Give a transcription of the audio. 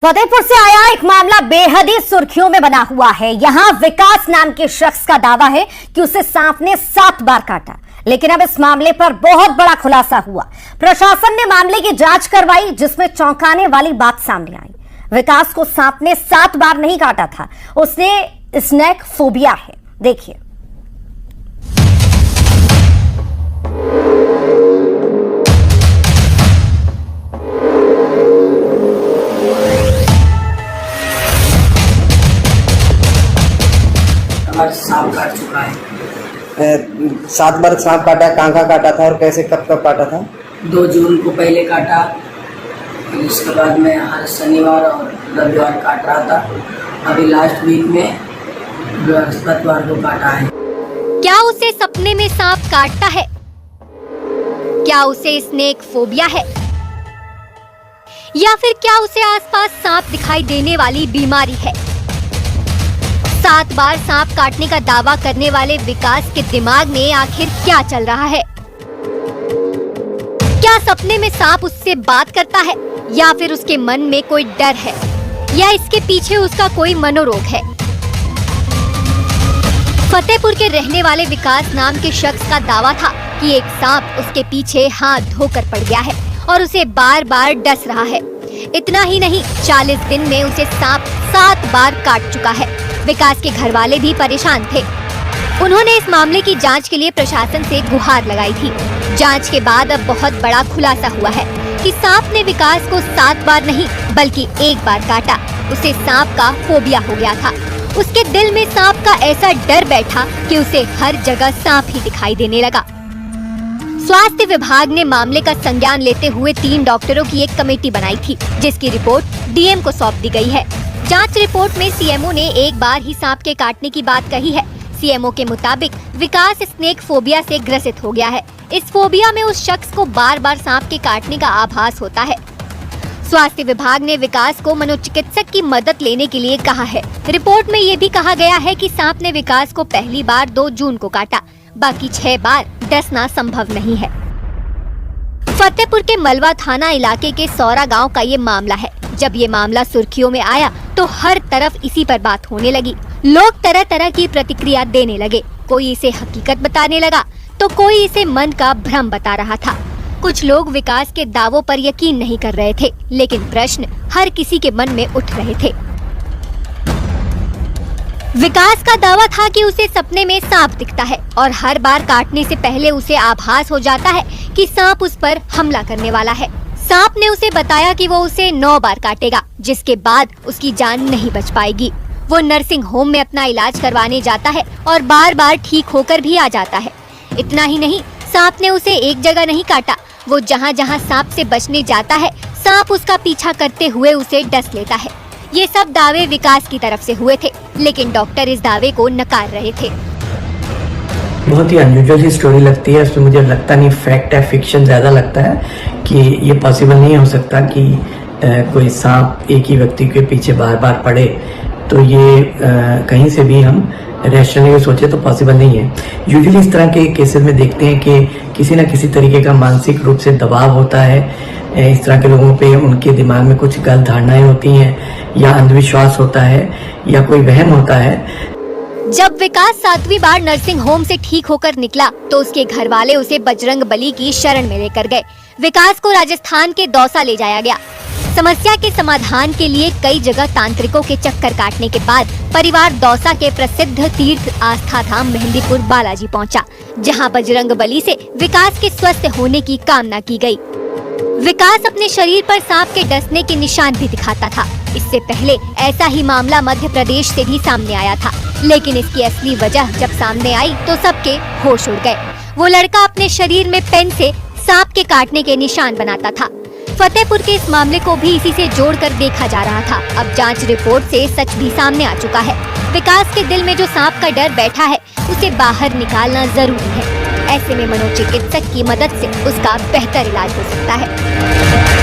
फतेहपुर से आया एक मामला बेहद ही सुर्खियों में बना हुआ है। यहां विकास नाम के शख्स का दावा है कि उसे सांप ने 7 बार काटा, लेकिन अब इस मामले पर बहुत बड़ा खुलासा हुआ। प्रशासन ने मामले की जांच करवाई, जिसमें चौंकाने वाली बात सामने आई। विकास को सांप ने 7 बार नहीं काटा था, उसने स्नेक फोबिया है। देखिए। सांप काट चुका है। 7 बार सांप काटा। कहाँ काटा था और कैसे कब काटा था? 2 जून को पहले काटा, फिर इसके बाद में हर शनिवार और रविवार काट रहा था। अभी लास्ट वीक में बृहस्पतिवार को काटा है। क्या उसे सपने में सांप काटता है? क्या उसे स्नेक फोबिया है? या फिर क्या उसे आसपास सांप दिखाई देने वाली बीमारी है? 7 बार सांप काटने का दावा करने वाले विकास के दिमाग में आखिर क्या चल रहा है? क्या सपने में सांप उससे बात करता है, या फिर उसके मन में कोई डर है, या इसके पीछे उसका कोई मनोरोग है? फतेहपुर के रहने वाले विकास नाम के शख्स का दावा था कि एक सांप उसके पीछे हाथ धोकर पड़ गया है और उसे बार बार डस रहा है। इतना ही नहीं, 40 दिन में उसे सांप 7 बार काट चुका है। विकास के घर वाले भी परेशान थे। उन्होंने इस मामले की जांच के लिए प्रशासन से गुहार लगाई थी। जांच के बाद अब बहुत बड़ा खुलासा हुआ है कि सांप ने विकास को 7 बार नहीं बल्कि 1 बार काटा। उसे सांप का फोबिया हो गया था। उसके दिल में सांप का ऐसा डर बैठा कि उसे हर जगह सांप ही दिखाई देने लगा। स्वास्थ्य विभाग ने मामले का संज्ञान लेते हुए 3 डॉक्टरों की एक कमेटी बनाई थी, जिसकी रिपोर्ट डीएम को सौंप दी गई है। जांच रिपोर्ट में सीएमओ ने 1 बार ही सांप के काटने की बात कही है। सीएमओ के मुताबिक विकास स्नेक फोबिया से ग्रसित हो गया है। इस फोबिया में उस शख्स को बार बार सांप के काटने का आभास होता है। स्वास्थ्य विभाग ने विकास को मनोचिकित्सक की मदद लेने के लिए कहा है। रिपोर्ट में ये भी कहा गया है कि सांप ने विकास को पहली बार 2 जून को काटा, बाकी 6 बार डसना संभव नहीं है। फतेहपुर के मलवा थाना इलाके के सौरा गांव का ये मामला है। जब ये मामला सुर्खियों में आया तो हर तरफ इसी पर बात होने लगी। लोग तरह तरह की प्रतिक्रिया देने लगे। कोई इसे हकीकत बताने लगा तो कोई इसे मन का भ्रम बता रहा था। कुछ लोग विकास के दावों पर यकीन नहीं कर रहे थे, लेकिन प्रश्न हर किसी के मन में उठ रहे थे। विकास का दावा था कि उसे सपने में सांप दिखता है और हर बार काटने से पहले उसे आभास हो जाता है कि सांप उस पर हमला करने वाला है। सांप ने उसे बताया कि वो उसे 9 बार काटेगा, जिसके बाद उसकी जान नहीं बच पाएगी। वो नर्सिंग होम में अपना इलाज करवाने जाता है और बार बार ठीक होकर भी आ जाता है। इतना ही नहीं, सांप ने उसे एक जगह नहीं काटा। वो जहाँ जहाँ सांप से बचने जाता है, सांप उसका पीछा करते हुए उसे डस लेता है। ये सब दावे विकास की तरफ से हुए थे, लेकिन डॉक्टर इस दावे को नकार रहे थे। बहुत ही अनयूजुअल सी स्टोरी लगती है। उसमें मुझे लगता नहीं फैक्ट है, फिक्शन ज्यादा लगता है कि ये पॉसिबल नहीं हो सकता कि कोई सांप एक ही व्यक्ति के पीछे बार बार पड़े। तो ये कहीं से भी हम रैशनली सोचे तो पॉसिबल नहीं है। यूजुअली इस तरह के केसेस में देखते हैं कि किसी न किसी तरीके का मानसिक रूप से दबाव होता है। इस तरह के लोगों पे उनके दिमाग में कुछ गलत धारणाएं होती हैं, या अंधविश्वास होता है, या कोई वहम होता है। जब विकास 7वीं बार नर्सिंग होम से ठीक होकर निकला तो उसके घर वाले उसे बजरंग बली की शरण में लेकर गए। विकास को राजस्थान के दौसा ले जाया गया। समस्या के समाधान के लिए कई जगह तांत्रिकों के चक्कर काटने के बाद परिवार दौसा के प्रसिद्ध तीर्थ आस्था धाम मेहंदीपुर बालाजी पहुंचा, जहां बजरंग बली से विकास के स्वस्थ होने की कामना की गई। विकास अपने शरीर पर सांप के डसने के निशान भी दिखाता था। इससे पहले ऐसा ही मामला मध्य प्रदेश से भी सामने आया था, लेकिन इसकी असली वजह जब सामने आई तो सबके होश उड़ गए। वो लड़का अपने शरीर में पेन से सांप के काटने के निशान बनाता था। फतेहपुर के इस मामले को भी इसी से जोड़कर देखा जा रहा था। अब जांच रिपोर्ट से सच भी सामने आ चुका है। विकास के दिल में जो सांप का डर बैठा है, उसे बाहर निकालना जरूरी है। ऐसे में मनोचिकित्सक की मदद से उसका बेहतर इलाज हो सकता है।